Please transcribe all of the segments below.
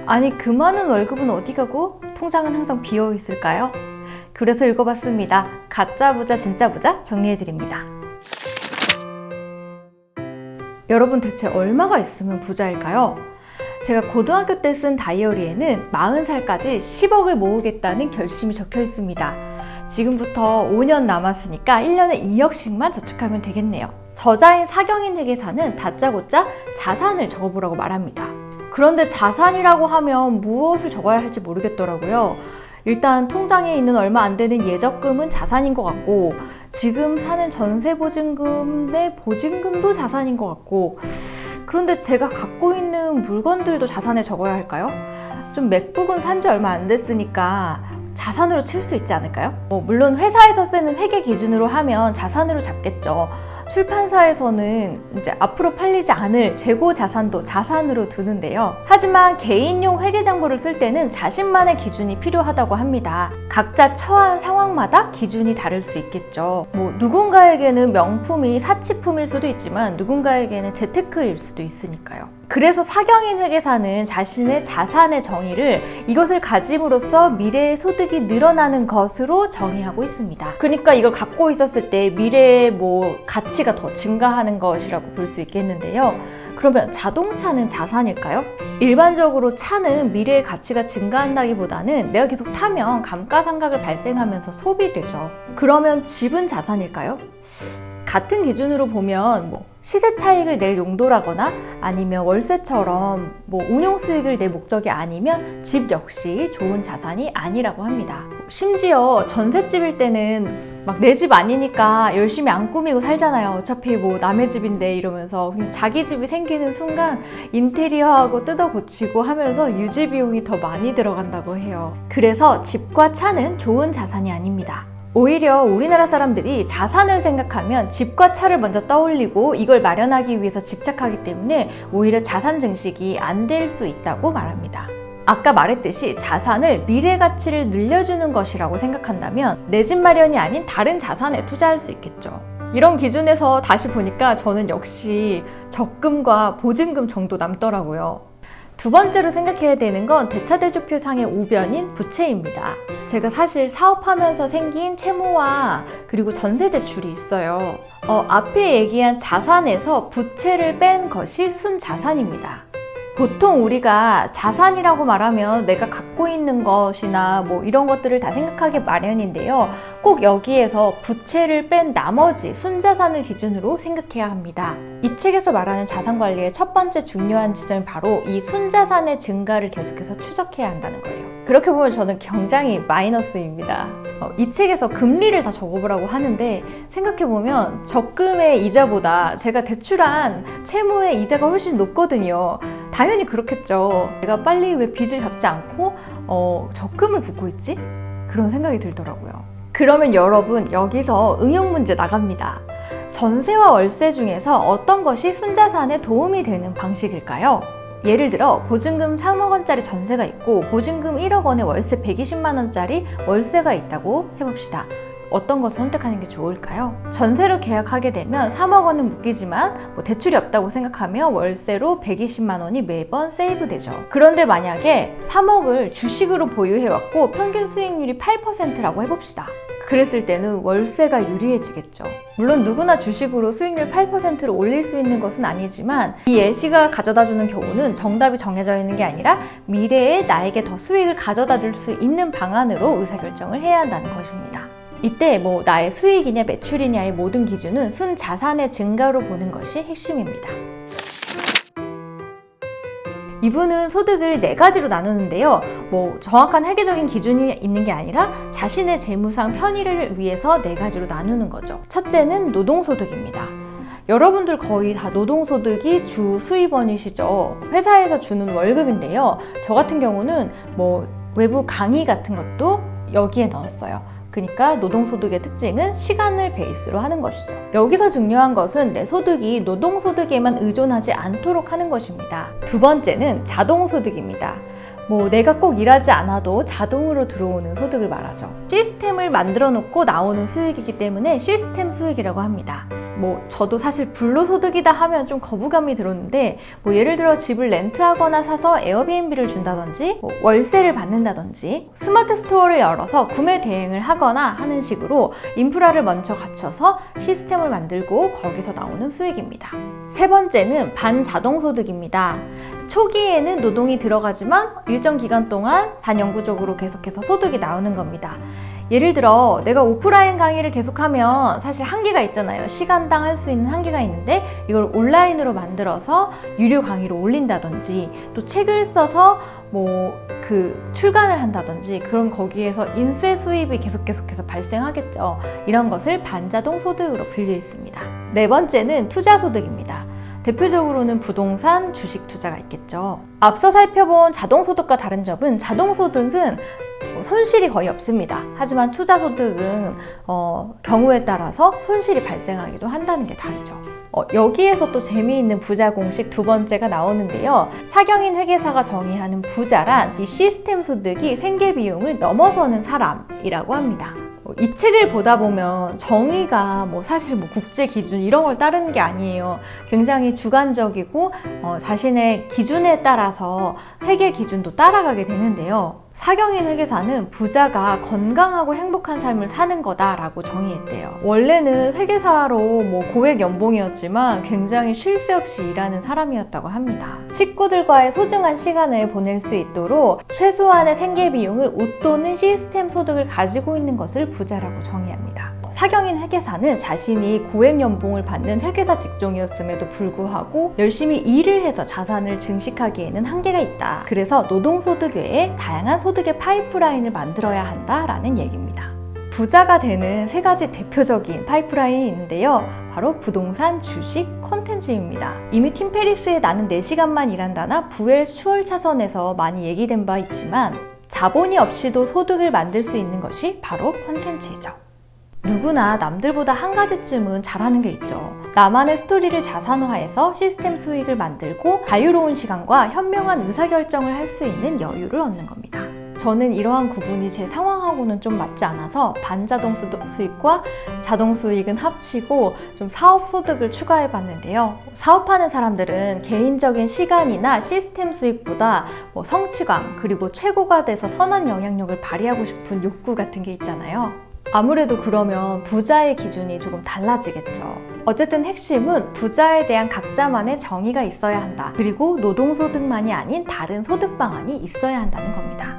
아니, 그 많은 월급은 어디 가고 통장은 항상 비어 있을까요? 그래서 읽어봤습니다. 가짜 부자 진짜 부자 정리해드립니다. 여러분, 대체 얼마가 있으면 부자일까요? 제가 고등학교 때 쓴 다이어리에는 40살까지 10억을 모으겠다는 결심이 적혀 있습니다. 지금부터 5년 남았으니까 1년에 2억씩만 저축하면 되겠네요. 저자인 사경인 회계사는 다짜고짜 자산을 적어보라고 말합니다. 그런데 자산이라고 하면 무엇을 적어야 할지 모르겠더라고요. 일단 통장에 있는 얼마 안 되는 예적금은 자산인 것 같고, 지금 사는 전세보증금의 보증금도 자산인 것 같고, 그런데 제가 갖고 있는 물건들도 자산에 적어야 할까요? 좀 맥북은 산 지 얼마 안 됐으니까 자산으로 칠 수 있지 않을까요? 물론 회사에서 쓰는 회계 기준으로 하면 자산으로 잡겠죠. 출판사에서는 이제 앞으로 팔리지 않을 재고 자산도 자산으로 두는데요. 하지만 개인용 회계 정보를 쓸 때는 자신만의 기준이 필요하다고 합니다. 각자 처한 상황마다 기준이 다를 수 있겠죠. 누군가에게는 명품이 사치품일 수도 있지만 누군가에게는 재테크일 수도 있으니까요. 그래서 사경인 회계사는 자신의 자산의 정의를 이것을 가짐으로써 미래의 소득이 늘어나는 것으로 정의하고 있습니다. 그러니까 이걸 갖고 있었을 때 미래의 가치가 더 증가하는 것이라고 볼 수 있겠는데요. 그러면 자동차는 자산일까요? 일반적으로 차는 미래의 가치가 증가한다기보다는 내가 계속 타면 감가상각을 발생하면서 소비되죠. 그러면 집은 자산일까요? 같은 기준으로 보면 시세 차익을 낼 용도라거나 아니면 월세처럼 운용 수익을 낼 목적이 아니면 집 역시 좋은 자산이 아니라고 합니다. 심지어 전셋집일 때는 내 집 아니니까 열심히 안 꾸미고 살잖아요. 어차피 남의 집인데 이러면서. 근데 자기 집이 생기는 순간 인테리어하고 뜯어 고치고 하면서 유지 비용이 더 많이 들어간다고 해요. 그래서 집과 차는 좋은 자산이 아닙니다. 오히려 우리나라 사람들이 자산을 생각하면 집과 차를 먼저 떠올리고 이걸 마련하기 위해서 집착하기 때문에 오히려 자산 증식이 안 될 수 있다고 말합니다. 아까 말했듯이 자산을 미래 가치를 늘려주는 것이라고 생각한다면 내 집 마련이 아닌 다른 자산에 투자할 수 있겠죠. 이런 기준에서 다시 보니까 저는 역시 적금과 보증금 정도 남더라고요. 두 번째로 생각해야 되는 건 대차대조표상의 우변인 부채입니다. 제가 사실 사업하면서 생긴 채무와 그리고 전세대출이 있어요. 앞에 얘기한 자산에서 부채를 뺀 것이 순자산입니다. 보통 우리가 자산이라고 말하면 내가 갖고 있는 것이나 이런 것들을 다 생각하기 마련인데요. 꼭 여기에서 부채를 뺀 나머지 순자산을 기준으로 생각해야 합니다. 이 책에서 말하는 자산관리의 첫 번째 중요한 지점이 바로 이 순자산의 증가를 계속해서 추적해야 한다는 거예요. 그렇게 보면 저는 굉장히 마이너스입니다. 이 책에서 금리를 다 적어보라고 하는데 생각해보면 적금의 이자보다 제가 대출한 채무의 이자가 훨씬 높거든요. 당연히 그렇겠죠. 내가 빨리 왜 빚을 갚지 않고 적금을 붓고 있지? 그런 생각이 들더라고요. 그러면 여러분, 여기서 응용 문제 나갑니다. 전세와 월세 중에서 어떤 것이 순자산에 도움이 되는 방식일까요? 예를 들어 보증금 3억 원짜리 전세가 있고 보증금 1억 원에 월세 120만 원짜리 월세가 있다고 해봅시다. 어떤 것을 선택하는 게 좋을까요? 전세로 계약하게 되면 3억 원은 묶이지만 대출이 없다고 생각하면 월세로 120만 원이 매번 세이브되죠. 그런데 만약에 3억을 주식으로 보유해왔고 평균 수익률이 8%라고 해봅시다. 그랬을 때는 월세가 유리해지겠죠. 물론 누구나 주식으로 수익률 8%를 올릴 수 있는 것은 아니지만 이 예시가 가져다주는 경우는 정답이 정해져 있는 게 아니라 미래에 나에게 더 수익을 가져다 줄 수 있는 방안으로 의사결정을 해야 한다는 것입니다. 이때 나의 수익이냐 매출이냐의 모든 기준은 순자산의 증가로 보는 것이 핵심입니다. 이분은 소득을 4가지로 나누는데요. 정확한 회계적인 기준이 있는 게 아니라 자신의 재무상 편의를 위해서 4가지로 나누는 거죠. 첫째는 노동소득입니다. 여러분들 거의 다 노동소득이 주 수입원이시죠. 회사에서 주는 월급인데요. 저 같은 경우는 외부 강의 같은 것도 여기에 넣었어요. 그러니까 노동소득의 특징은 시간을 베이스로 하는 것이죠. 여기서 중요한 것은 내 소득이 노동소득에만 의존하지 않도록 하는 것입니다. 두 번째는 자동소득입니다. 내가 꼭 일하지 않아도 자동으로 들어오는 소득을 말하죠. 시스템을 만들어 놓고 나오는 수익이기 때문에 시스템 수익이라고 합니다. 저도 사실 불로소득이다 하면 좀 거부감이 들었는데 예를 들어 집을 렌트하거나 사서 에어비앤비를 준다든지 월세를 받는다든지 스마트 스토어를 열어서 구매 대행을 하거나 하는 식으로 인프라를 먼저 갖춰서 시스템을 만들고 거기서 나오는 수익입니다. 세 번째는 반자동소득입니다. 초기에는 노동이 들어가지만 일정 기간 동안 반영구적으로 계속해서 소득이 나오는 겁니다. 예를 들어 내가 오프라인 강의를 계속하면 사실 한계가 있잖아요. 시간당 할 수 있는 한계가 있는데 이걸 온라인으로 만들어서 유료 강의로 올린다든지 또 책을 써서 출간을 한다든지 그럼 거기에서 인쇄 수입이 계속해서 발생하겠죠. 이런 것을 반자동 소득으로 분류해 있습니다. 네 번째는 투자 소득입니다. 대표적으로는 부동산, 주식 투자가 있겠죠. 앞서 살펴본 자동소득과 다른 점은 자동소득은 손실이 거의 없습니다. 하지만 투자소득은 경우에 따라서 손실이 발생하기도 한다는 게 다르죠. 여기에서 또 재미있는 부자 공식 두 번째가 나오는데요. 사경인 회계사가 정의하는 부자란 이 시스템 소득이 생계 비용을 넘어서는 사람이라고 합니다. 이 책을 보다 보면 정의가 사실 국제 기준 이런 걸 따르는 게 아니에요. 굉장히 주관적이고 자신의 기준에 따라서 회계 기준도 따라가게 되는데요. 사경인 회계사는 부자가 건강하고 행복한 삶을 사는 거다라고 정의했대요. 원래는 회계사로 고액 연봉이었지만 굉장히 쉴 새 없이 일하는 사람이었다고 합니다. 식구들과의 소중한 시간을 보낼 수 있도록 최소한의 생계 비용을 웃도는 시스템 소득을 가지고 있는 것을 부자라고 정의합니다. 사경인 회계사는 자신이 고액 연봉을 받는 회계사 직종이었음에도 불구하고 열심히 일을 해서 자산을 증식하기에는 한계가 있다. 그래서 노동소득 외에 다양한 소득의 파이프라인을 만들어야 한다라는 얘기입니다. 부자가 되는 세 가지 대표적인 파이프라인이 있는데요. 바로 부동산, 주식, 콘텐츠입니다. 이미 팀 페리스의 나는 4시간만 일한다나 부의 수월차선에서 많이 얘기된 바 있지만 자본이 없이도 소득을 만들 수 있는 것이 바로 콘텐츠이죠. 누구나 남들보다 한 가지쯤은 잘하는 게 있죠. 나만의 스토리를 자산화해서 시스템 수익을 만들고 자유로운 시간과 현명한 의사결정을 할 수 있는 여유를 얻는 겁니다. 저는 이러한 구분이 제 상황하고는 좀 맞지 않아서 반자동 수익과 자동 수익은 합치고 좀 사업 소득을 추가해 봤는데요. 사업하는 사람들은 개인적인 시간이나 시스템 수익보다 성취감 그리고 최고가 돼서 선한 영향력을 발휘하고 싶은 욕구 같은 게 있잖아요. 아무래도 그러면 부자의 기준이 조금 달라지겠죠. 어쨌든 핵심은 부자에 대한 각자만의 정의가 있어야 한다. 그리고 노동소득만이 아닌 다른 소득 방안이 있어야 한다는 겁니다.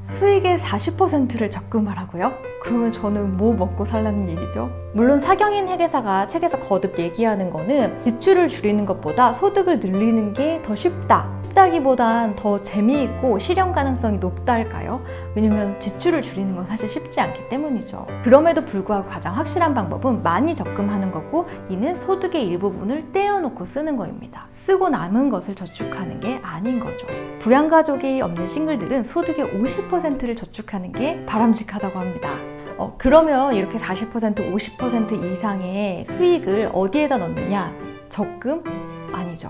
수익의 40%를 적금하라고요? 그러면 저는 뭐 먹고 살라는 얘기죠? 물론 사경인 회계사가 책에서 거듭 얘기하는 거는 지출을 줄이는 것보다 소득을 늘리는 게 더 쉽다기보단 더 재미있고 실현 가능성이 높다 할까요? 왜냐면 지출을 줄이는 건 사실 쉽지 않기 때문이죠. 그럼에도 불구하고 가장 확실한 방법은 많이 적금하는 거고 이는 소득의 일부분을 떼어놓고 쓰는 거입니다. 쓰고 남은 것을 저축하는 게 아닌 거죠. 부양가족이 없는 싱글들은 소득의 50%를 저축하는 게 바람직하다고 합니다. 그러면 이렇게 40%, 50% 이상의 수익을 어디에다 넣느냐? 적금? 아니죠.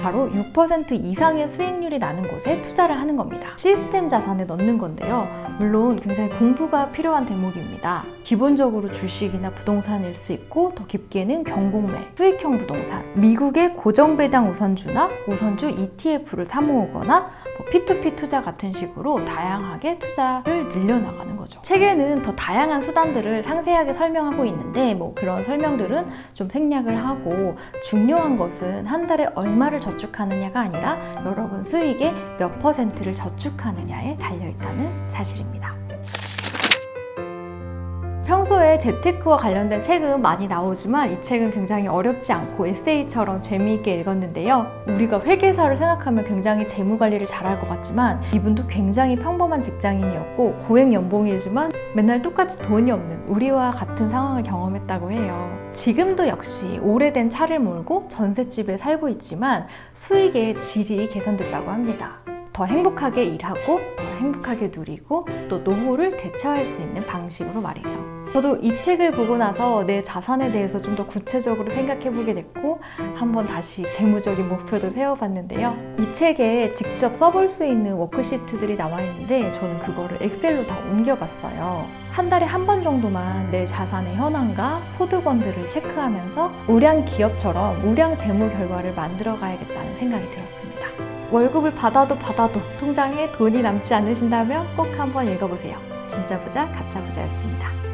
바로 6% 이상의 수익률이 나는 곳에 투자를 하는 겁니다. 시스템 자산에 넣는 건데요. 물론 굉장히 공부가 필요한 대목입니다. 기본적으로 주식이나 부동산일 수 있고 더 깊게는 경공매, 수익형 부동산, 미국의 고정배당 우선주나 우선주 ETF를 사모으거나 P2P 투자 같은 식으로 다양하게 투자를 늘려나가는 거죠. 책에는 더 다양한 수단들을 상세하게 설명하고 있는데 그런 설명들은 좀 생략을 하고 중요한 것은 한 달에 얼마를 저축하느냐가 아니라 여러분 수익의 몇 %를 저축하느냐에 달려있다는 사실입니다. 평소에 재테크와 관련된 책은 많이 나오지만 이 책은 굉장히 어렵지 않고 에세이처럼 재미있게 읽었는데요. 우리가 회계사를 생각하면 굉장히 재무관리를 잘할 것 같지만 이분도 굉장히 평범한 직장인이었고 고액 연봉이지만 맨날 똑같이 돈이 없는 우리와 같은 상황을 경험했다고 해요. 지금도 역시 오래된 차를 몰고 전셋집에 살고 있지만 수익의 질이 개선됐다고 합니다. 더 행복하게 일하고 더 행복하게 누리고 또 노후를 대처할 수 있는 방식으로 말이죠. 저도 이 책을 보고 나서 내 자산에 대해서 좀 더 구체적으로 생각해 보게 됐고 한번 다시 재무적인 목표도 세워봤는데요. 이 책에 직접 써볼 수 있는 워크시트들이 나와 있는데 저는 그거를 엑셀로 다 옮겨봤어요. 한 달에 한 번 정도만 내 자산의 현황과 소득원들을 체크하면서 우량 기업처럼 우량 재무 결과를 만들어 가야겠다는 생각이 들었습니다. 월급을 받아도 통장에 돈이 남지 않으신다면 꼭 한번 읽어보세요. 진짜 부자, 가짜 부자였습니다.